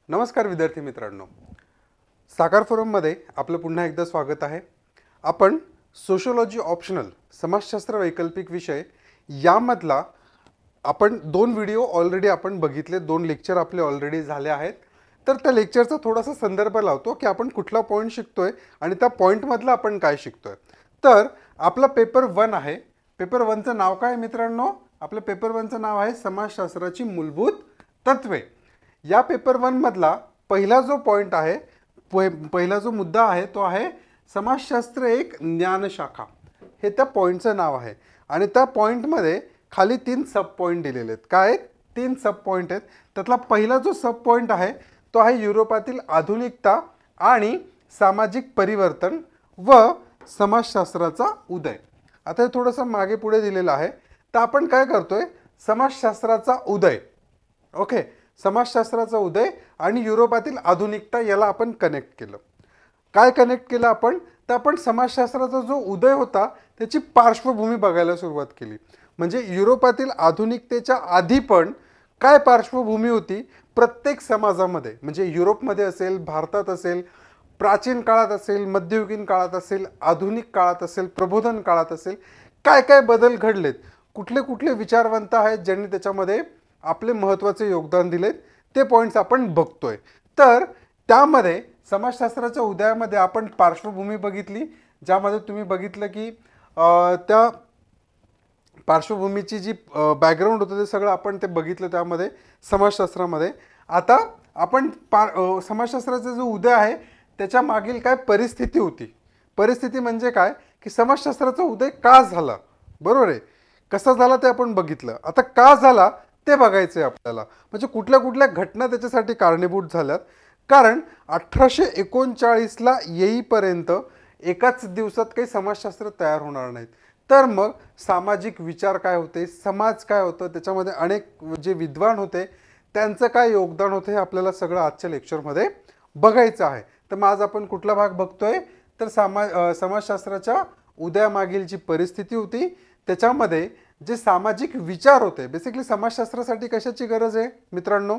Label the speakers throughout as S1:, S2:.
S1: नमस्कार विद्यार्थी मित्रांनो, साकार फोरममध्ये आपलं पुन्हा एकदा स्वागत आहे. आपण सोशियोलॉजी ऑप्शनल समाजशास्त्र वैकल्पिक विषय यामधला आपण 2 व्हिडिओ ऑलरेडी आपण बघितले, 2 लेक्चर आपले ऑलरेडी झाले आहेत. तर त्या लेक्चरचा थोडासा संदर्भ लावतो की आपण कुठला पॉईंट शिकतोय आणि त्या पॉईंटमधला आपण काय शिकतोय. तर आपला पेपर 1 आहे. पेपर 1चं नाव काय मित्रांनो? आपल्या पेपर 1चं नाव आहे समाजशास्त्राची मूलभूत तत्वे. या पेपर 1 मधला पहिला जो पॉइंट आहे, पहिला जो मुद्दा आहे तो आहे समाजशास्त्र एक ज्ञानशाखा. हे त्या पॉइंटचं नाव आहे आणि त्या पॉइंटमध्ये खाली 3 सब पॉइंट दिलेले आहेत. काय आहेत? 3 सब पॉइंट आहेत. त्यातला पहिला जो सब पॉइंट आहे तो आहे युरोपातील आधुनिकता आणि सामाजिक परिवर्तन व समाजशास्त्राचा उदय. आता हे थोडंसं मागे पुढे दिलेलं आहे. तर आपण काय करतोय? समाजशास्त्राचा उदय, ओके, समाजशास्त्राचा उदय आणि युरोपातील आधुनिकता याला आपण कनेक्ट केलं. काय कनेक्ट केलं आपण? तर आपण समाजशास्त्राचा जो उदय होता त्याची पार्श्वभूमी बघायला सुरुवात केली. म्हणजे युरोपातील आधुनिकतेच्या आधी पण काय पार्श्वभूमी होती प्रत्येक समाजामध्ये, म्हणजे युरोपमध्ये असेल, भारतात असेल, प्राचीन काळात असेल, मध्ययुगीन काळात असेल, आधुनिक काळात असेल, प्रबोधन काळात असेल, काय काय बदल घडलेत, कुठले कुठले विचारवंत आहेत ज्यांनी त्याच्यामध्ये आपले महत्त्वाचे योगदान दिलेत, ते पॉईंट्स आपण बघतोय. तर त्यामध्ये समाजशास्त्राच्या उदयामध्ये आपण पार्श्वभूमी बघितली, ज्यामध्ये तुम्ही बघितलं की त्या पार्श्वभूमीची जी बॅकग्राऊंड होतं ते सगळं आपण ते बघितलं त्यामध्ये समाजशास्त्रामध्ये. आता आपण समाजशास्त्राचा जो उदय आहे त्याच्या मागील काय परिस्थिती होती. परिस्थिती म्हणजे काय की समाजशास्त्राचा उदय का झाला, बरोबर आहे, कसा झाला ते आपण बघितलं. आता का झाला ते बघायचं आहे आपल्याला. म्हणजे कुठल्या कुठल्या घटना त्याच्यासाठी कारणीभूत झाल्यात. कारण 1839ला येईपर्यंत एकाच दिवसात काही समाजशास्त्र तयार होणार नाहीत. तर मग सामाजिक विचार काय होते, समाज काय होतं, त्याच्यामध्ये अनेक जे विद्वान होते त्यांचं काय योगदान होतं हे आपल्याला सगळं आजच्या लेक्चरमध्ये बघायचं आहे. तर मग आज आपण कुठला भाग बघतोय? तर समाजशास्त्राच्या उदयामागील जी परिस्थिती होती त्याच्यामध्ये जे सामाजिक विचार होते. बेसिकली समाजशास्त्रासाठी कशाची गरज आहे मित्रांनो?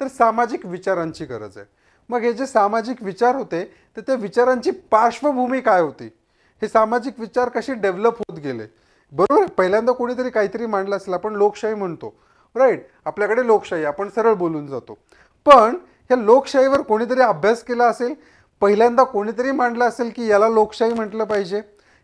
S1: तर सामाजिक विचारांची गरज आहे. मग हे जे सामाजिक विचार होते तर त्या विचारांची पार्श्वभूमी काय होती, हे सामाजिक विचार कसे डेव्हलप होत गेले, बरोबर. पहिल्यांदा कोणीतरी काहीतरी मांडलं असेल, आपण लोकशाही म्हणतो, राईट, आपल्याकडे लोकशाही, आपण सरळ बोलून जातो. पण ह्या लोकशाहीवर कोणीतरी अभ्यास केला असेल, पहिल्यांदा कोणीतरी मांडलं असेल की याला लोकशाही म्हटलं पाहिजे,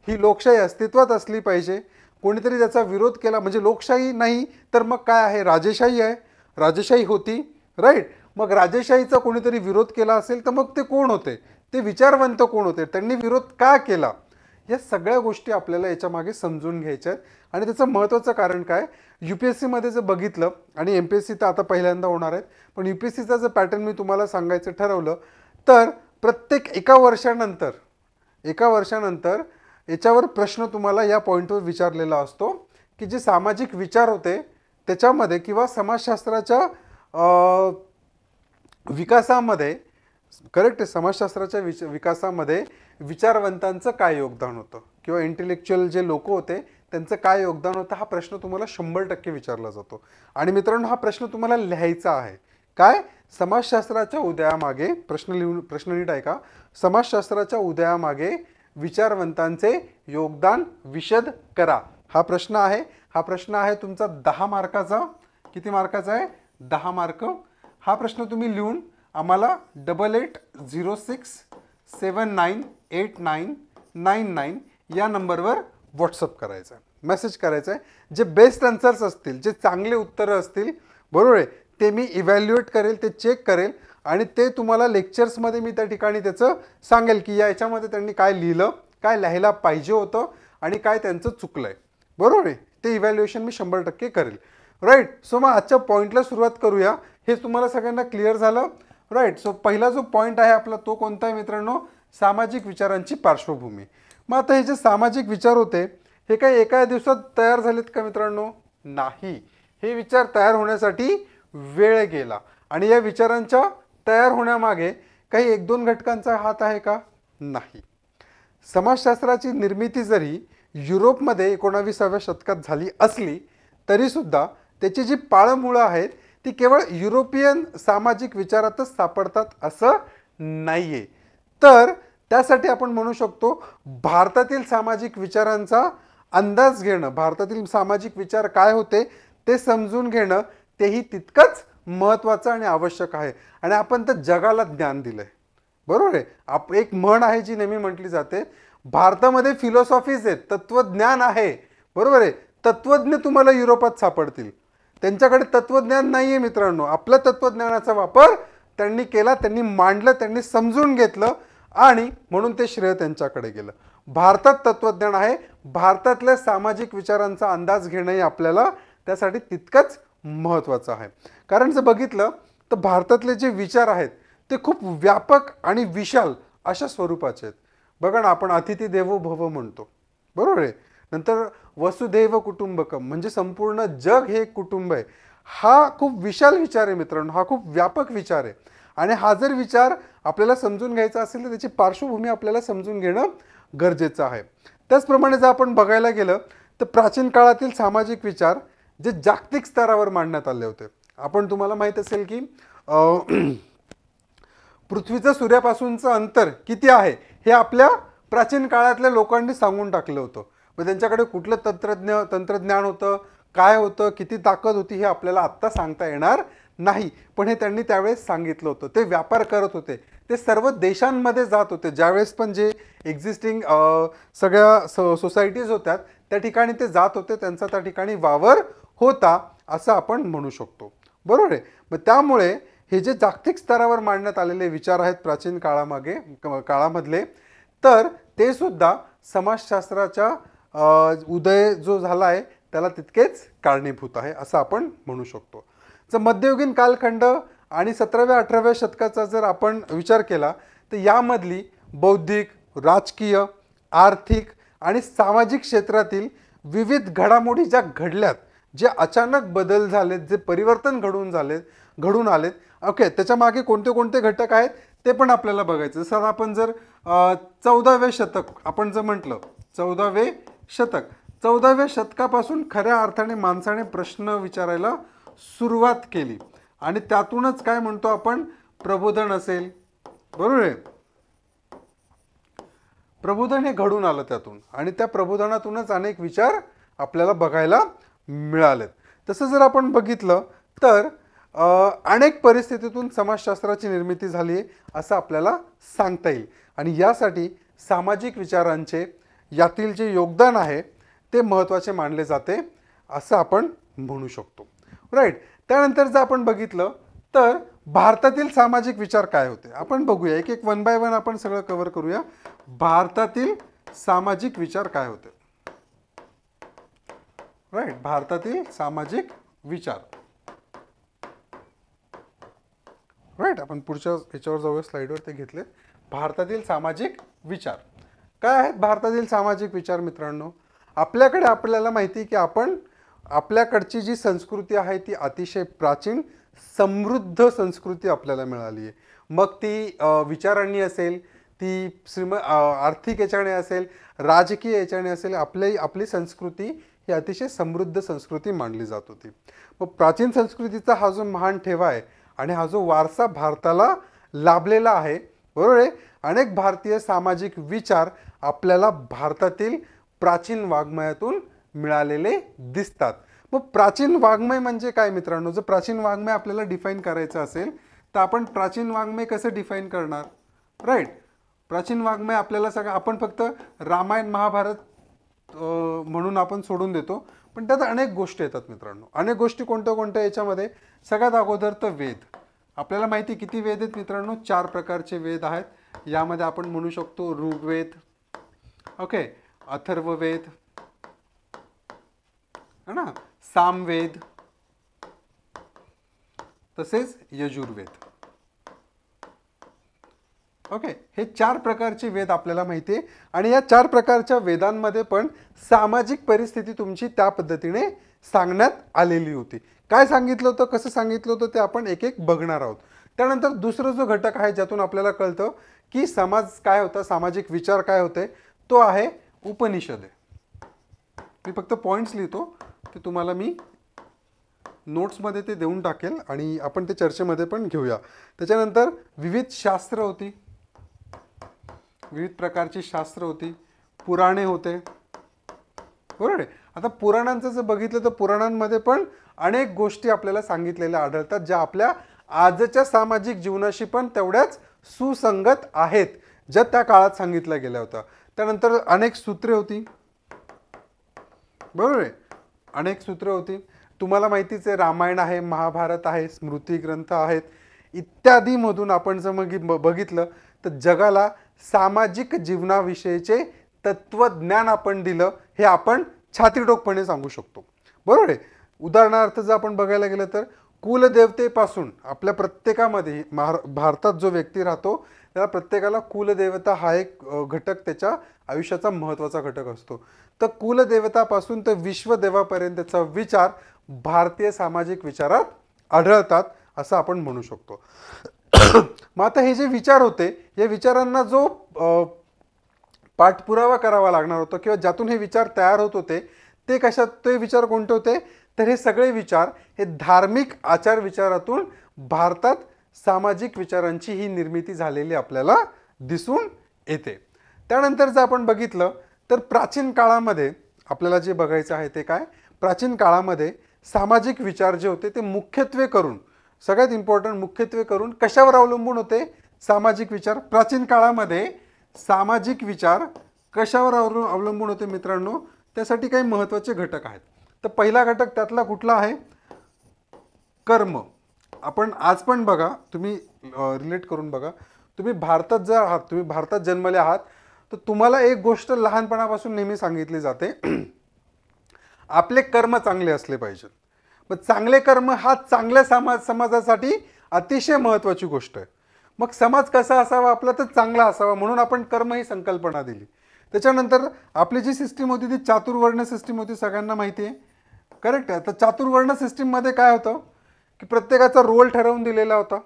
S1: ही लोकशाही अस्तित्वात असली पाहिजे. कोणीतरी त्याचा विरोध केला, म्हणजे लोकशाही नाही तर मग काय आहे? राजेशाही आहे. राजेशाही होती, राईट. मग राजेशाहीचा कोणीतरी विरोध केला असेल तर मग ते कोण होते? ते विचारवंत कोण होते? त्यांनी विरोध का केला? या सगळ्या गोष्टी आपल्याला याच्या मागे समजून घ्यायच्या आहेत. आणि त्याचं महत्त्वाचं कारण काय? UPSCमध्ये जर बघितलं, आणि MPSC तर आता पहिल्यांदा होणार आहेत, पण UPSCचा जर पॅटर्न मी तुम्हाला सांगायचं ठरवलं तर प्रत्येक एका वर्षानंतर याच्यावर प्रश्न तुम्हाला या पॉईंटवर विचारलेला असतो की जे सामाजिक विचार होते त्याच्यामध्ये किंवा समाजशास्त्राच्या विकासामध्ये, करेक्ट आहे, समाजशास्त्राच्या विकासामध्ये विचारवंतांचं काय योगदान होतं किंवा इंटेलेक्च्युअल जे लोक होते त्यांचं काय योगदान होतं, हा प्रश्न तुम्हाला 100% विचारला जातो. आणि मित्रांनो, हा प्रश्न तुम्हाला लिहायचा आहे. काय? समाजशास्त्राच्या उदयामागे, प्रश्न नीट ऐका, समाजशास्त्राच्या उदयामागे विचारवंतांचे योगदान विशद करा, हा प्रश्न आहे. हा प्रश्न आहे तुमचा 10 मार्काचा. किती मार्काचा आहे? 10 मार्क. हा प्रश्न तुम्ही लिहून आम्हाला 8806798999 या नंबरवर व्हॉट्सअप करायचा आहे, मेसेज करायचा आहे. जे बेस्ट आन्सर्स असतील, जे चांगले उत्तरं असतील, बरोबर आहे, ते मी इव्हॅल्युएट करेल, ते चेक करेल आणि ते तुम्हाला लेक्चर्समध्ये मी त्या ठिकाणी त्याचं सांगेल की याच्यामध्ये त्यांनी काय लिहिलं, काय लिहायला पाहिजे होतं आणि काय त्यांचं चुकलं आहे, बरोबर आहे. ते इव्हॅल्युएशन मी 100% करेल, राईट. सो मग आजच्या पॉईंटला सुरुवात करूया. हे तुम्हाला सगळ्यांना क्लिअर झालं, राईट. सो पहिला जो पॉईंट आहे आपला तो कोणता आहे मित्रांनो? सामाजिक विचारांची पार्श्वभूमी. मग आता हे जे सामाजिक विचार होते हे काही एका दिवसात तयार झालेत का मित्रांनो? नाही. हे विचार तयार होण्यासाठी वेळ गेला आणि या विचारांच्या तयार होण्यामागे काही 1-2 घटकांचा हात आहे का? नाही. समाजशास्त्राची निर्मिती जरी युरोपमध्ये 19व्या शतकात झाली असली तरीसुद्धा त्याची जी पाळंमुळं आहेत ती केवळ युरोपियन सामाजिक विचारातच सापडतात असं नाहीये. तर त्यासाठी आपण म्हणू शकतो भारतातील सामाजिक विचारांचा अंदाज घेणं, भारतातील सामाजिक विचार काय होते ते समजून घेणं, तेही तितकंच महत्त्वाचं आणि आवश्यक आहे. आणि आपण तर जगाला ज्ञान दिलंय, बरोबर आहे. एक म्हण आहे जी नेहमी म्हटली जाते, भारतामध्ये फिलॉसॉफीज आहेत, तत्वज्ञान आहे, बरोबर आहे. तत्वज्ञ तुम्हाला युरोपात सापडतील, त्यांच्याकडे तत्वज्ञान नाहीये मित्रांनो. आपल्या तत्वज्ञानाचा वापर त्यांनी केला, त्यांनी मांडलं, त्यांनी समजून घेतलं आणि म्हणून ते श्रेय त्यांच्याकडे गेलं. भारतात तत्वज्ञान आहे, भारतातल्या सामाजिक विचारांचा अंदाज घेणंही आपल्याला त्यासाठी तितकंच महत्त्वाचं आहे. कारण जर बघितलं तर भारतातले जे विचार आहेत ते खूप व्यापक आणि विशाल अशा स्वरूपाचे आहेत. बघा ना, आपण अतिथी देवो भव म्हणतो, बरोबर आहे. नंतर वसुधैव कुटुंबकम म्हणजे संपूर्ण जग हे एक कुटुंब आहे. हा खूप विशाल विचार आहे मित्रांनो, हा खूप व्यापक विचार आहे. आणि हा जर विचार आपल्याला समजून घ्यायचा असेल तर त्याची पार्श्वभूमी आपल्याला समजून घेणं गरजेचं आहे. त्याचप्रमाणे जर आपण बघायला गेलं तर प्राचीन काळातील सामाजिक विचार जे जागतिक स्तरावर मांडण्यात आले होते. आपण तुम्हाला माहीत असेल की पृथ्वीचं सूर्यापासूनचं अंतर किती आहे हे आपल्या प्राचीन काळातल्या लोकांनी सांगून टाकलं होतं. मग त्यांच्याकडे कुठलं तंत्रज्ञान होतं, काय होतं, किती ताकद होती हे आपल्याला आत्ता सांगता येणार नाही, पण हे त्यांनी त्यावेळेस सांगितलं होतं. ते व्यापार करत होते, ते सर्व देशांमध्ये जात होते. ज्यावेळेस पण जे एक्झिस्टिंग सगळ्या सोसायटीज होत्या त्या ठिकाणी ते जात होते, त्यांचा त्या ठिकाणी वावर होता असं आपण म्हणू शकतो, बरोबर आहे. मग त्यामुळे हे जे जागतिक स्तरावर मांडण्यात आलेले विचार आहेत प्राचीन काळामधले, तर ते सुद्धा समाजशास्त्राच्या उदय जो झाला आहे त्याला तितकेच कारणीभूत आहे असं आपण म्हणू शकतो. जर मध्ययुगीन कालखंड आणि 17व्या-18व्या शतकाचा जर आपण विचार केला तर यामधली बौद्धिक, राजकीय, आर्थिक आणि सामाजिक क्षेत्रातील विविध घडामोडी ज्या घडल्यात, जे अचानक बदल झालेत, जे परिवर्तन घडून आलेत, ओके, त्याच्या मागे कोणते कोणते घटक आहेत ते पण आपल्याला बघायचं. जसं आपण जर 14वे शतक आपण जर म्हटलं, 14व्या शतकापासून खऱ्या अर्थाने माणसाने प्रश्न विचारायला सुरुवात केली आणि त्यातूनच काय म्हणतो आपण, प्रबोधन असेल, बरोबर आहे. प्रबोधन हे घडून आलं त्यातून आणि त्या प्रबोधनातूनच अनेक विचार आपल्याला बघायला मिळालेत. तसं जर आपण बघितलं तर अनेक परिस्थितीतून समाजशास्त्राची निर्मिती झाली आहे असं आपल्याला सांगता येईल. आणि यासाठी सामाजिक विचारांचे यातील जे योगदान आहे ते महत्त्वाचे मानले जाते असं आपण म्हणू शकतो, राईट. त्यानंतर जर आपण बघितलं तर भारतातील सामाजिक विचार काय होते आपण बघूया. एक वन बाय वन आपण सगळं कव्हर करूया. भारतातील सामाजिक विचार काय होते, राईट. भारतातील सामाजिक विचार, राईट. आपण पुढच्या याच्यावर जाऊया, स्लाइडवर ते घेतले. भारतातील सामाजिक विचार काय आहेत? भारतातील सामाजिक विचार मित्रांनो, आपल्याला माहिती की आपल्याकडची जी संस्कृती आहे ती अतिशय प्राचीन समृद्ध संस्कृती आपल्याला मिळाली आहे. मग ती विचारांनी असेल, ती आर्थिक याच्याने असेल, राजकीय याच्याने असेल, आपली संस्कृती ही अतिशय समृद्ध संस्कृती मानली जात होती. मग प्राचीन संस्कृतीचा हा जो महान ठेवा आहे आणि हा जो वारसा भारताला लाभलेला आहे, बरोबर आहे. अनेक भारतीय सामाजिक विचार आपल्याला भारतातील प्राचीन वाङ्मयातून मिळालेले दिसतात. मग प्राचीन वाङ्मय म्हणजे काय मित्रांनो? जर प्राचीन वाङ्मय आपल्याला डिफाईन करायचं असेल तर आपण प्राचीन वाङ्मय कसं डिफाईन करणार, राईट. प्राचीन वाङ्मय आपल्याला आपण फक्त रामायण महाभारत म्हणून आपण सोडून देतो, पण त्यात अनेक गोष्टी येतात मित्रांनो. अनेक गोष्टी कोणत्या याच्यामध्ये? सगळ्यात अगोदर तर वेद. आपल्याला माहिती किती वेद आहेत मित्रांनो? 4 प्रकारचे वेद आहेत. यामध्ये आपण म्हणू शकतो ऋग्वेद, ओके, अथर्ववेद है ना, सामवेद, तसेच यजुर्वेद. ओके, हे 4 प्रकारचे वेद आपल्याला माहिती आहे. आणि या 4 प्रकारच्या वेदांमध्ये पण सामाजिक परिस्थिती तुमची त्या पद्धतीने सांगण्यात आलेली होती. काय सांगितलं होतं, कसं सांगितलं होतं ते आपण एक एक बघणार आहोत. त्यानंतर दुसरा जो घटक आहे ज्यातून आपल्याला कळतं की समाज काय होता, सामाजिक विचार काय होते, तो आहे उपनिषदे. मी फक्त पॉइंट्स लिहितो ते तुम्हाला मी नोट्समध्ये ते देऊन टाकेल आणि आपण ते चर्चेमध्ये पण घेऊया. त्याच्यानंतर विविध शास्त्र होती, विविध प्रकारची शास्त्र होती, पुराणे होते, बरोबर आहे. आता पुराणांचं जर बघितलं तर पुराणांमध्ये पण अनेक गोष्टी आपल्याला सांगितलेल्या आढळतात ज्या आपल्या आजच्या सामाजिक जीवनाशी पण तेवढ्याच सुसंगत आहेत, ज्या त्या काळात सांगितल्या गेल्या होत्या. त्यानंतर अनेक सूत्रे होती, बरोबर आहे, अनेक सूत्रे होती. तुम्हाला माहितीच आहे, रामायण आहे, महाभारत आहे, स्मृती ग्रंथ आहेत इत्यादीमधून आपण जर मग बघितलं तर जगाला सामाजिक जीवनाविषयीचे तत्वज्ञान आपण दिलं, हे आपण छातीडोकपणे सांगू शकतो, बरोबर आहे. उदाहरणार्थ जर आपण बघायला गेलं तर कुलदेवतेपासून आपल्या प्रत्येकामध्ये भारतात जो व्यक्ती राहतो त्याला प्रत्येकाला कुलदेवता हा एक घटक त्याच्या आयुष्याचा महत्त्वाचा घटक असतो. तर कुलदेवतापासून तर विश्वदेवापर्यंतचा विचार भारतीय सामाजिक विचारात आढळतात असं आपण म्हणू शकतो. मग आता हे जे विचार होते, या विचारांना जो पाठपुरावा करावा लागणार होता किंवा ज्यातून हे विचार तयार होत होते ते कशात, ते विचार कोणते होते, तर हे सगळे विचार हे धार्मिक आचार विचारातून भारतात सामाजिक विचारांची ही निर्मिती झालेली आपल्याला दिसून येते. त्यानंतर जर आपण बघितलं तर प्राचीन काळामध्ये आपल्याला जे बघायचं आहे ते काय, प्राचीन काळामध्ये सामाजिक विचार जे होते ते मुख्यत्वे करून, सगळ्यात इम्पॉर्टंट, मुख्यत्वे करून कशावर अवलंबून होते, सामाजिक विचार. प्राचीन काळामध्ये सामाजिक विचार कशावर अवलंबून होते मित्रांनो, त्यासाठी काही महत्त्वाचे घटक आहेत. तर पहिला घटक त्यातला कुठला आहे, कर्म. आपण आज पण बघा, तुम्ही रिलेट करून बघा, तुम्ही भारतात जर आहात, तुम्ही भारतात जन्मले आहात, तर तुम्हाला एक गोष्ट लहानपणापासून नेहमी सांगितली जाते, आपले कर्म चांगले असले पाहिजे. मग चांगले कर्म हा चांगल्या समाजासाठी अतिशय महत्त्वाची गोष्ट आहे. मग समाज कसा असावा आपला, तर चांगला असावा, म्हणून आपण कर्म ही संकल्पना दिली. त्याच्यानंतर आपली जी सिस्टीम होती ती चातुर्वर्ण सिस्टीम होती, सगळ्यांना माहिती आहे, करेक्ट आहे. तर चातुर्वर्ण सिस्टीममध्ये काय होतं की प्रत्येकाचा रोल ठरवून दिलेला होता,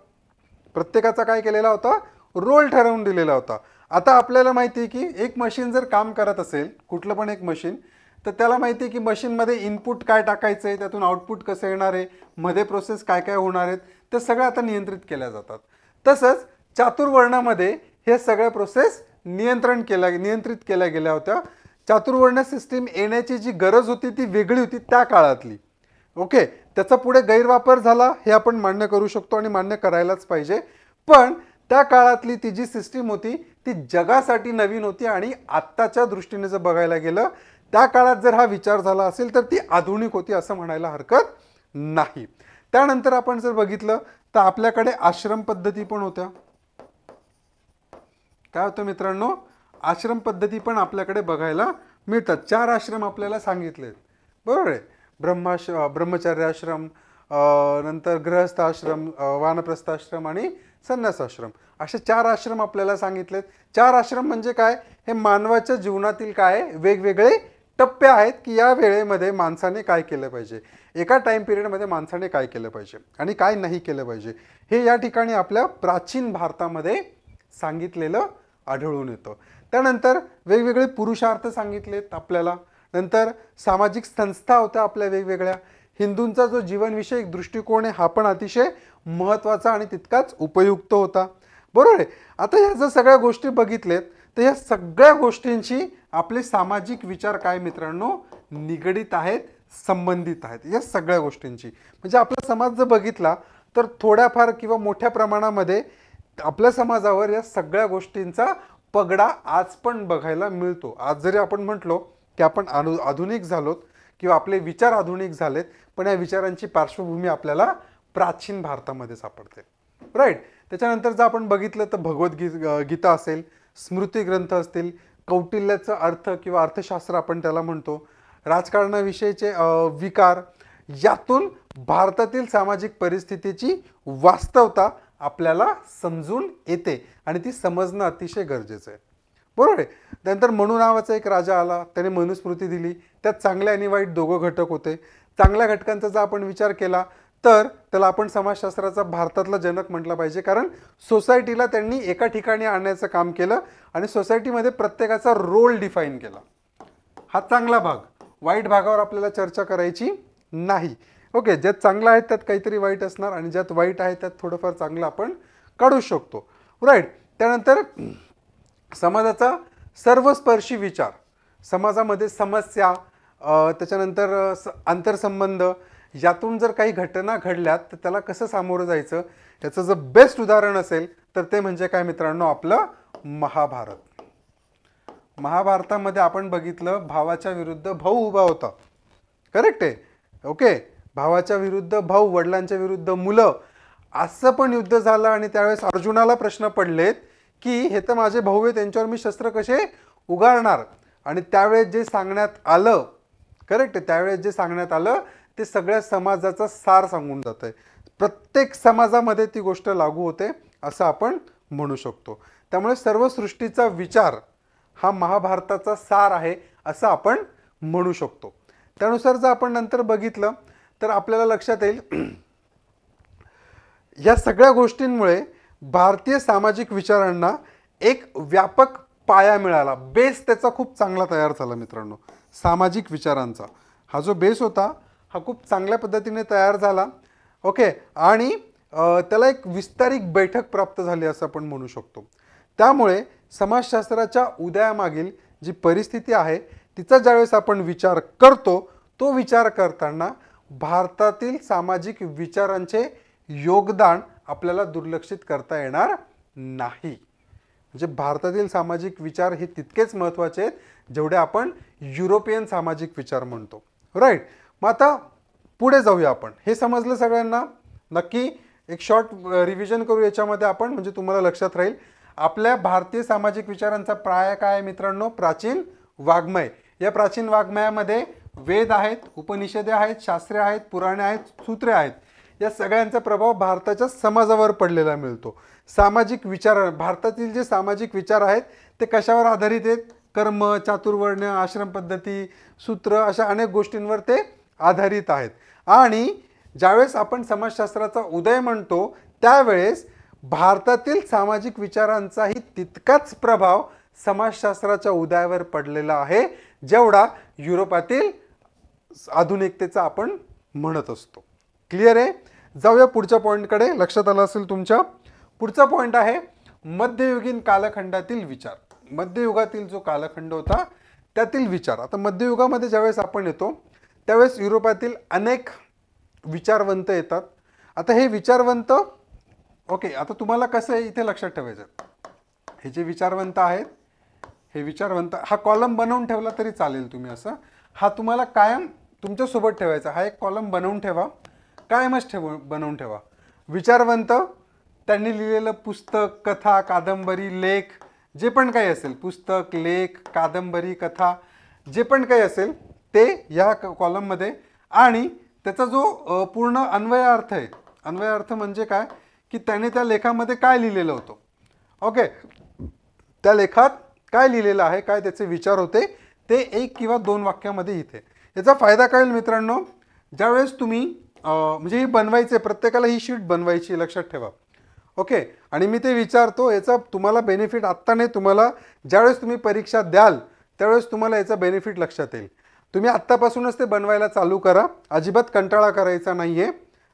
S1: प्रत्येकाचा काय केलेला होता, रोल ठरवून दिलेला होता. आता आपल्याला माहिती आहे की एक मशीन जर काम करत असेल, कुठलं पण एक मशीन, तर त्याला माहिती आहे की मशीनमध्ये इनपुट काय टाकायचं आहे, त्यातून आउटपुट कसं येणार आहे, मध्ये प्रोसेस काय काय होणार आहेत, ते सगळं आता नियंत्रित केल्या जातात. तसंच चातुर्वर्णामध्ये हे सगळ्या प्रोसेस नियंत्रित केल्या गेल्या होत्या. चातुर्वर्ण सिस्टीम येण्याची जी गरज होती ती वेगळी होती त्या काळातली, ओके. त्याचा पुढे गैरवापर झाला हे आपण मान्य करू शकतो आणि मान्य करायलाच पाहिजे. पण त्या काळातली ती जी सिस्टीम होती ती जगासाठी नवीन होती आणि आत्ताच्या दृष्टीने जर बघायला गेलं त्या काळात जर हा विचार झाला असेल तर ती आधुनिक होती असं म्हणायला हरकत नाही. त्यानंतर आपण जर बघितलं तर आपल्याकडे आश्रम पद्धती पण होत्या. काय होतं मित्रांनो, आश्रम पद्धती पण आपल्याकडे बघायला मिळतात. 4 आश्रम आपल्याला सांगितलेत, बरोबर आहे. ब्रह्मचर्याश्रम, नंतर गृहस्थाश्रम, वानप्रस्थाश्रम आणि संन्यासाश्रम, असे 4 आश्रम आपल्याला सांगितलेत. 4 आश्रम म्हणजे काय, हे मानवाच्या जीवनातील काय वेगवेगळे टप्पे आहेत की या वेळेमध्ये माणसाने काय केलं पाहिजे, एका टाइम पिरियडमध्ये माणसाने काय केलं पाहिजे आणि काय नाही केलं पाहिजे, हे या ठिकाणी आपल्या प्राचीन भारतामध्ये सांगितलेलं आढळून येतं. त्यानंतर वेगवेगळे पुरुषार्थ सांगितलेत आपल्याला. नंतर सामाजिक संस्था होत्या आपल्या वेगवेगळ्या. हिंदूंचा जो जीवनविषयक दृष्टिकोन आहे हा पण अतिशय महत्त्वाचा आणि तितकाच उपयुक्त होता, बरोबर आहे. आता ह्या जर सगळ्या गोष्टी बघितलेत तर या सगळ्या गोष्टींची आपले सामाजिक विचार काय मित्रांनो निगडीत आहेत, संबंधित आहेत या सगळ्या गोष्टींची. म्हणजे आपला समाज जर बघितला तर थोड्याफार किंवा मोठ्या प्रमाणामध्ये आपल्या समाजावर या सगळ्या गोष्टींचा पगडा आज पण बघायला मिळतो. आज जरी आपण म्हटलो की आपण आधुनिक झालोत किंवा आपले विचार आधुनिक झालेत, पण या विचारांची पार्श्वभूमी आपल्याला प्राचीन भारतामध्ये सापडते, राईट. त्याच्यानंतर जर आपण बघितलं तर गीता असेल, स्मृती ग्रंथ असतील, कौटिल्याचा अर्थ किंवा अर्थशास्त्र आपण त्याला म्हणतो, राजकारणाविषयीचे विकार, यातून भारतातील सामाजिक परिस्थितीची वास्तवता आपल्याला समजून येते आणि ती समजणं अतिशय गरजेचं आहे, बरोबर आहे. त्यानंतर मनू नावाचा एक राजा आला, त्याने मनुस्मृती दिली. त्यात चांगले आणि वाईट दोघं घटक होते. चांगल्या घटकांचा जर आपण विचार केला तर त्याला आपण समाजशास्त्राचा भारतातला जनक म्हटलं पाहिजे, कारण सोसायटीला त्यांनी एका ठिकाणी आणण्याचं काम केलं आणि सोसायटीमध्ये प्रत्येकाचा रोल डिफाईन केला. हा चांगला भाग. वाईट भागावर आपल्याला चर्चा करायची नाही. ओके, ज्यात चांगलं आहे त्यात काहीतरी वाईट असणार आणि ज्यात वाईट आहे त्यात थोडंफार चांगलं आपण काढू शकतो, राईट. त्यानंतर समाजाचा सर्वस्पर्शी विचार, समाजामध्ये समस्या, त्याच्यानंतर आंतरसंबंध, यातून जर काही घटना घडल्यात तर त्याला कसं सामोरं जायचं याचं जर बेस्ट उदाहरण असेल तर ते म्हणजे काय मित्रांनो, आपलं महाभारत. महाभारतामध्ये आपण बघितलं भावाच्या विरुद्ध भाऊ उभा होता, करेक्ट आहे. ओके, भावाच्या विरुद्ध भाऊ, वडिलांच्या विरुद्ध मुलं, असं पण युद्ध झालं आणि त्यावेळेस अर्जुनाला प्रश्न पडलेत की हे तर माझे भाऊ आहे, त्यांच्यावर मी शस्त्र कसे उगारणार. आणि त्यावेळेस जे सांगण्यात आलं, करेक्ट आहे, त्यावेळेस जे सांगण्यात आलं ते सगळ्या समाजाचा सार सांगून जात आहे. प्रत्येक समाजामध्ये ती गोष्ट लागू होते असं आपण म्हणू शकतो. त्यामुळे सर्व सृष्टीचा विचार हा महाभारताचा सार आहे असं आपण म्हणू शकतो. त्यानुसार जर आपण नंतर बघितलं तर आपल्याला लक्षात येईल या सगळ्या गोष्टींमुळे भारतीय सामाजिक विचारांना एक व्यापक पाया मिळाला, बेस त्याचा खूप चांगला तयार झाला मित्रांनो. सामाजिक विचारांचा हा जो बेस होता हा खूप चांगल्या पद्धतीने तयार झाला. ओके, आणि त्याला एक विस्तारित बैठक प्राप्त झाली असं आपण म्हणू शकतो. त्यामुळे समाजशास्त्राच्या उदयामागील जी परिस्थिती आहे तिचा ज्यावेळेस आपण विचार करतो, तो विचार करताना भारतातील सामाजिक विचारांचे योगदान आपल्याला दुर्लक्षित करता येणार नाही. म्हणजे भारतातील सामाजिक विचार हे तितकेच महत्त्वाचे आहेत जेवढे आपण युरोपियन सामाजिक विचार म्हणतो, राईट. मग आता पुढे जाऊया आपण. हे समजलं सगळ्यांना? नक्की एक शॉर्ट रिव्हिजन करू याच्यामध्ये आपण, म्हणजे तुम्हाला लक्षात राहील. आपल्या भारतीय सामाजिक विचारांचा प्राय काय आहे मित्रांनो? प्राचीन वाङ्मय. या प्राचीन वाङ्मयामध्ये वेद आहेत, उपनिषदे आहेत, शास्त्रे आहेत, पुराणे आहेत, सूत्रे आहेत. या सगळ्यांचा प्रभाव भारताच्या समाजावर पडलेला मिळतो. सामाजिक विचार, भारतातील जे सामाजिक विचार आहेत ते कशावर आधारित आहेत? कर्म, चातुर्वर्ण्य, आश्रम पद्धती, सूत्र, अशा अनेक गोष्टींवर ते आधारित आहेत. आणि ज्यावेळेस आपण समाजशास्त्राचा उदय म्हणतो त्यावेळेस भारतातील सामाजिक विचारांचाही तितकाच प्रभाव समाजशास्त्राच्या उदयावर पडलेला आहे जेवढा युरोपातील आधुनिकतेचा आपण म्हणत असतो. क्लिअर आहे? जाऊया पुढच्या पॉईंटकडे. लक्षात आलं असेल तुमच्या. पुढचा पॉईंट आहे मध्ययुगीन कालखंडातील विचार. मध्ययुगातील जो कालखंड होता त्यातील विचार. आता मध्ययुगामध्ये ज्यावेळेस आपण येतो त्यावेळेस युरोपातील अनेक विचारवंत येतात. आता हे विचारवंत, ओके, आता तुम्हाला कसं आहे इथे लक्षात ठेवायचं, हे जे विचारवंत आहेत, हे विचारवंत, हा कॉलम बनवून ठेवला तरी चालेल तुम्ही असं, हा तुम्हाला कायम तुमच्यासोबत ठेवायचा. हा एक कॉलम बनवून ठेवा, कायमच बनवून ठेवा. विचारवंत, त्यांनी लिहिलेलं पुस्तक, कथा, कादंबरी, लेख, जे पण काही असेल, पुस्तक, लेख, कादंबरी, कथा, जे पण काही असेल ते या कॉलममध्ये. आणि त्याचा जो पूर्ण अन्वय अर्थ आहे, अन्वय अर्थ म्हणजे काय की त्याने त्या लेखामध्ये काय लिहिलेलं होतं, ओके, त्या लेखात काय लिहिलेलं आहे, काय त्याचे विचार होते, ते 1 किंवा 2 वाक्यामध्ये इथे. याचा फायदा काय होईल मित्रांनो, ज्यावेळेस तुम्ही म्हणजे ही बनवायचे, प्रत्येकाला ही शीट बनवायची, लक्षात ठेवा. ओके, आणि मी ते विचारतो, याचा तुम्हाला बेनिफिट आत्ता नाही, तुम्हाला ज्यावेळेस तुम्ही परीक्षा द्याल त्यावेळेस तुम्हाला याचा बेनिफिट लक्षात येईल. तुम्ही आत्तापासूनच ते बनवायला चालू करा, अजिबात कंटाळा करायचा नाही आहे,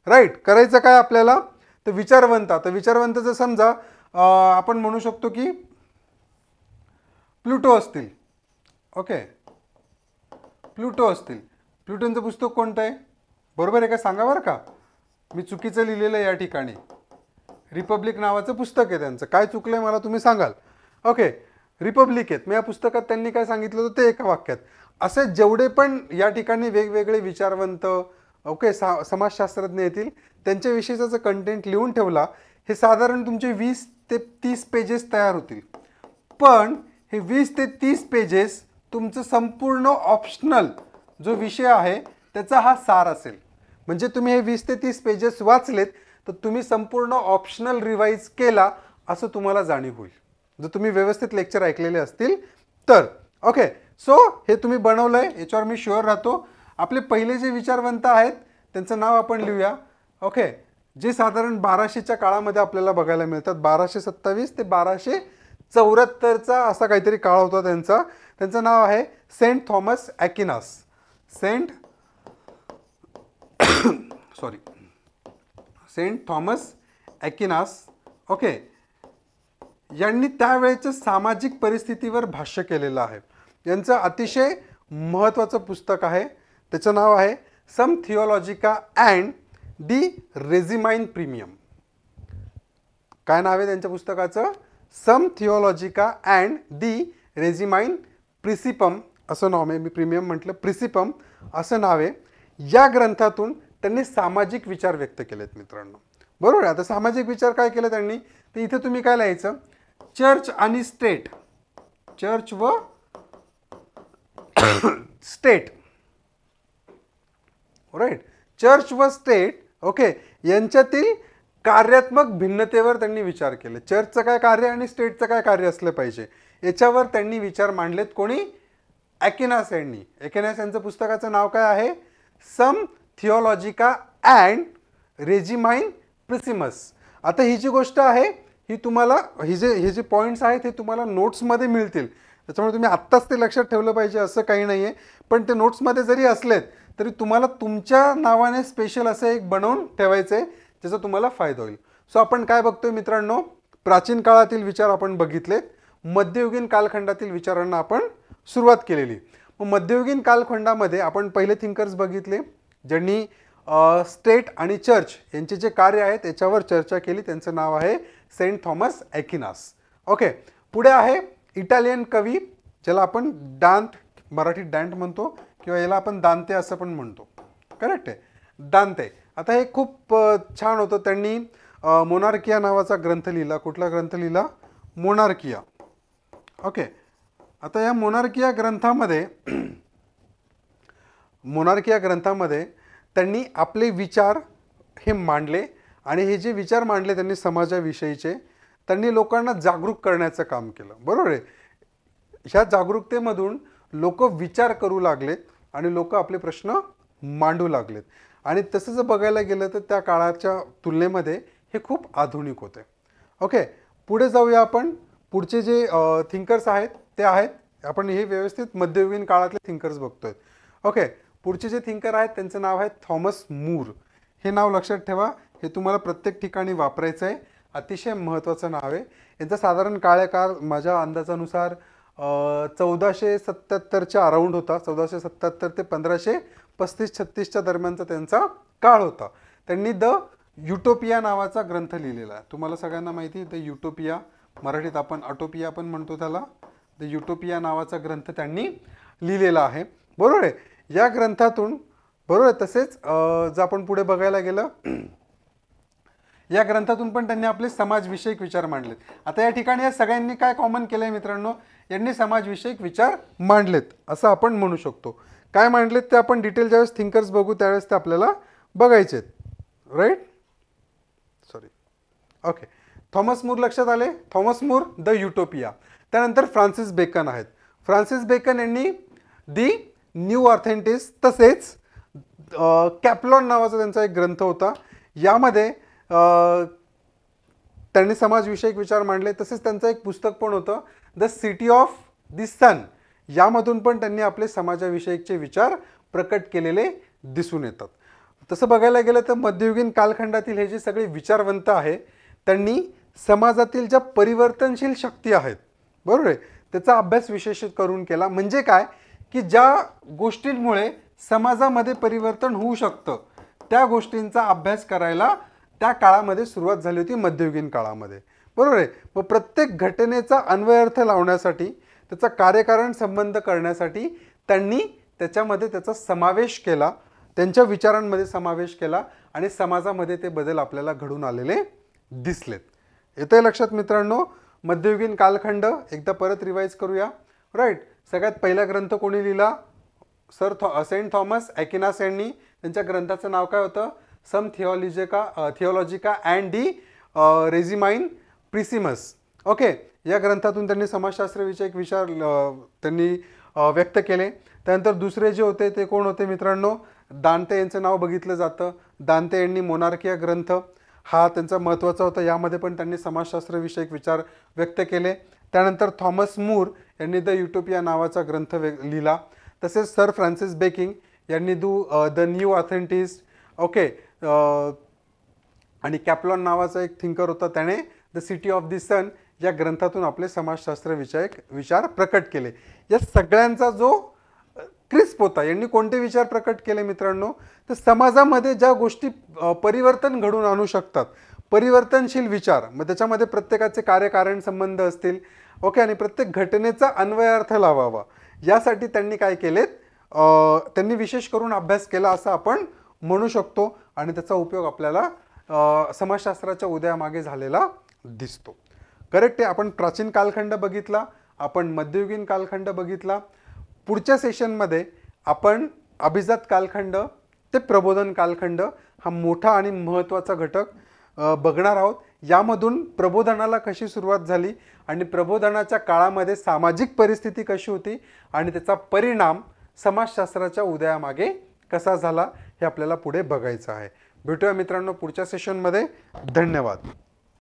S1: राईट. करायचं काय आपल्याला, तर विचारवंत. तर विचारवंतचं समजा आपण म्हणू शकतो की प्लुटो असतील, ओके, प्लुटो असतील. प्लुटोंचं पुस्तक कोणतं आहे, बरोबर आहे का, सांगा बरं का, मी चुकीचं लिहिलेलं आहे या ठिकाणी. रिपब्लिक नावाचं पुस्तक आहे त्यांचं, काय चुकलं आहे मला तुम्ही सांगाल. ओके, रिपब्लिक आहेत. मग या पुस्तकात त्यांनी काय सांगितलं होतं ते एका वाक्यात. असे जेवढे पण या ठिकाणी वेगवेगळे विचारवंत, ओके, समाजशास्त्रज्ञ येतील त्यांच्याविषयीचा जो कंटेंट लिहून ठेवला, हे साधारण तुमचे 20 ते 30 पेजेस तयार होतील. पण हे 20 ते 30 पेजेस तुमचं संपूर्ण ऑप्शनल जो विषय आहे त्याचा हा सार असेल. म्हणजे तुम्ही हे 20 ते 30 पेजेस वाचलेत तर तुम्ही संपूर्ण ऑप्शनल रिवाईज केला असं तुम्हाला जाणीव होईल, जर तुम्ही व्यवस्थित लेक्चर ऐकलेले असतील तर. ओके, सो हे तुम्ही बनवलं आहे याच्यावर मी शुअर राहतो. आपले पहिले जे विचारवंत आहेत त्यांचं नाव आपण लिहूया. ओके, जे साधारण 1200च्या काळामध्ये आपल्याला बघायला मिळतात. 1227 ते 1274चा असा काहीतरी काळ होता त्यांचा. त्यांचं नाव आहे saint Thomas Aquinas. Saint saint Thomas Aquinas, okay, यांनी त्यावेळेच्या सामाजिक परिस्थितीवर भाष्य केलेलं आहे. यांचं अतिशय महत्त्वाचं पुस्तक आहे, त्याचं नाव आहे सम थिओलॉजिका अँड दी रेजिमाइन प्रीमियम. काय नाव आहे त्यांच्या पुस्तकाचं? सम थिओलॉजिका अँड दी रेजिमाइन प्रिसिपम असं नाव आहे. मी प्रीमियम म्हटलं, प्रिसिपम असं नाव आहे. या ग्रंथातून त्यांनी सामाजिक विचार व्यक्त केलेत मित्रांनो, बरोबर आहे. आता सामाजिक विचार काय केले त्यांनी, तर इथे तुम्ही काय लिहायचं, चर्च आणि स्टेट, चर्च व स्टेट, राईट, चर्च व स्टेट, ओके, यांच्यातील कार्यात्मक भिन्नतेवर त्यांनी विचार केले. चर्चचं काय कार्य आणि स्टेटचं काय कार्य असलं पाहिजे याच्यावर त्यांनी विचार मांडलेत. कोणी? ॲक्विनास यांनी. ॲक्विनास यांचं पुस्तकाचं नाव काय आहे? सम थिओलॉजिका अँड रेजिमाइन प्रिसिमस. आता ही जी गोष्ट आहे ही तुम्हाला हे जे पॉईंट्स आहेत हे तुम्हाला नोट्समध्ये मिळतील, त्याच्यामुळे तुम्ही आत्ताच ते लक्षात ठेवलं पाहिजे असं काही नाही आहे. पण ते नोट्समध्ये जरी असलेत तरी तुम्हाला तुमच्या नावाने स्पेशल असं एक बनवून ठेवायचं आहे, ज्याचा तुम्हाला फायदा होईल. सो आपण काय बघतोय मित्रांनो, प्राचीन काळातील विचार आपण बघितलेत, मध्ययुगीन कालखंडातील विचारांना आपण सुरुवात केलेली. मग मध्ययुगीन कालखंडामध्ये आपण पहिले थिंकर्स बघितले ज्यांनी स्टेट आणि चर्च यांचे जे कार्य आहेत त्याच्यावर चर्चा केली. त्यांचं नाव आहे सेंट थॉमस ॲक्विनास. ओके, पुढे आहे इटालियन कवी ज्याला आपण डांत, मराठीत डांट म्हणतो किंवा याला आपण दांते असं पण म्हणतो, करेक्ट आहे, दांते. आता हे खूप छान होतं. त्यांनी मोनार्किया नावाचा ग्रंथ लिहिला. कुठला ग्रंथ लिहिला? मोनार्किया. ओके, आता या मोनार्किया ग्रंथामध्ये त्यांनी आपले विचार हे मांडले आणि हे जे विचार मांडले त्यांनी समाजाविषयीचे, त्यांनी लोकांना जागरूक करण्याचं काम केलं, बरोबर आहे. ह्या जागरूकतेमधून लोक विचार करू लागलेत आणि लोक आपले प्रश्न मांडू लागलेत. आणि तसं जर बघायला गेलं तर त्या काळाच्या तुलनेमध्ये हे खूप आधुनिक होते. ओके, पुढे जाऊया आपण. पुढचे जे थिंकर्स आहेत ते आहेत, आपण हे व्यवस्थित मध्ययुगीन काळातले थिंकर्स बघतोय. ओके, पुढचे जे थिंकर आहेत त्यांचं नाव आहे थॉमस मूर. हे नाव लक्षात ठेवा, हे तुम्हाला प्रत्येक ठिकाणी वापरायचं आहे, अतिशय महत्त्वाचं नाव आहे. यांचा साधारण काळ माझ्या अंदाजानुसार 1477च्या अराउंड होता. 1477 ते 1535-36च्या दरम्यानचा त्यांचा काळ होता. त्यांनी द युटोपिया नावाचा ग्रंथ लिहिलेला आहे. तुम्हाला सगळ्यांना माहिती आहे द युटोपिया, मराठीत आपण अटोपिया पण म्हणतो त्याला. द युटोपिया नावाचा ग्रंथ त्यांनी लिहिलेला आहे, बरोबर आहे. या ग्रंथातून, बरोबर आहे, तसेच जर आपण पुढे बघायला गेलं या ग्रंथातून पण त्यांनी आपले समाजविषयक विचार मांडलेत. आता या ठिकाणी या सगळ्यांनी काय कॉमन केलं आहे मित्रांनो, यांनी समाजविषयक विचार मांडलेत असं आपण म्हणू शकतो. काय मांडलेत ते आपण डिटेल ज्यावेळेस थिंकर्स बघू त्यावेळेस ते आपल्याला बघायचे आहेत, right. Sorry, okay. Thomas More लक्षात आले. Thomas More the Utopia. त्यानंतर फ्रान्सिस बेकन आहेत. फ्रान्सिस बेकन यांनी दी न्यू ऑथेंटिस, तसेच कॅप्लॉन नावाचा त्यांचा एक ग्रंथ होता. यामध्ये त्यांनी समाजविषयक विचार मांडले. तसेच त्यांचं एक पुस्तक पण होतं द सिटी ऑफ द सन. यामधून पण त्यांनी आपले समाजाविषयकचे विचार प्रकट केलेले दिसून येतात. तसं बघायला गेलं तर मध्ययुगीन कालखंडातील हे जे सगळे विचारवंत आहे त्यांनी समाजातील ज्या परिवर्तनशील शक्ती आहेत, बरोबर आहे, त्याचा अभ्यास विशेषित करून केला. म्हणजे काय की ज्या गोष्टींमुळे समाजामध्ये परिवर्तन होऊ शकतं त्या गोष्टींचा अभ्यास करायला त्या काळामध्ये सुरुवात झाली होती, मध्ययुगीन काळामध्ये, बरोबर आहे. मग प्रत्येक घटनेचा अन्वयार्थ लावण्यासाठी, त्याचा कार्यकारण संबंध करण्यासाठी त्यांनी त्याच्यामध्ये त्याचा समावेश केला, त्यांच्या विचारांमध्ये समावेश केला आणि समाजामध्ये ते बदल आपल्याला घडून आलेले दिसलेत. येतंय लक्षात मित्रांनो. मध्ययुगीन कालखंड एकदा परत रिवाइज करूया, राईट. सगळ्यात पहिला ग्रंथ कोणी लिहिला? सेंट थॉमस ॲक्विनास यांनी. त्यांच्या ग्रंथाचं नाव काय होतं? सम थिओलॉजिका अँड दी रेजिमाइन प्रिसिमस. ओके, या ग्रंथातून त्यांनी समाजशास्त्रविषयक विचार त्यांनी व्यक्त केले. त्यानंतर दुसरे जे होते ते कोण होते मित्रांनो? दांते यांचं नाव बघितलं जातं. दांते यांनी मोनार्किया ग्रंथ हा त्यांचा महत्त्वाचा होता. यामध्ये पण त्यांनी समाजशास्त्रविषयक विचार व्यक्त केले. त्यानंतर थॉमस मूर यांनी द युटोपिया नावाचा ग्रंथ लिहिला. तसेच सर फ्रान्सिस बेकिंग यांनी द न्यू ऑथेंटिस्ट, ओके, आणि कॅप्लॉन नावाचा एक थिंकर होता, त्याने द सिटी ऑफ द सन या ग्रंथातून आपले समाजशास्त्र विचार प्रकट केले. या सगळ्यांचा जो क्रिस्प होता, यांनी कोणते विचार प्रकट केले मित्रांनो, तर समाजामध्ये ज्या गोष्टी परिवर्तन घडून आणू शकतात, परिवर्तनशील विचार, मग त्याच्यामध्ये प्रत्येकाचे कार्यकारण संबंध असतील, ओके, आणि प्रत्येक घटनेचा अन्वयार्थ लावावा, यासाठी त्यांनी काय केलेत, त्यांनी विशेष करून अभ्यास केला असं आपण म्हणू शकतो. आणि त्याचा उपयोग आपल्याला समाजशास्त्राच्या उदयामागे झालेला दिसतो. करेक्ट आहे. आपण प्राचीन कालखंड बघितला, आपण मध्ययुगीन कालखंड बघितला. पुढच्या सेशनमध्ये आपण अभिजात कालखंड ते प्रबोधन कालखंड हा मोठा आणि महत्त्वाचा घटक बघणार आहोत. यामधून प्रबोधनाला कशी सुरुवात झाली आणि प्रबोधनाच्या काळामध्ये सामाजिक परिस्थिती कशी होती आणि त्याचा परिणाम समाजशास्त्राच्या उदयामागे कसा झाला हे आपल्याला पुढे बघायचं आहे. भेटूया मित्रांनो पुढच्या सेशनमध्ये. धन्यवाद.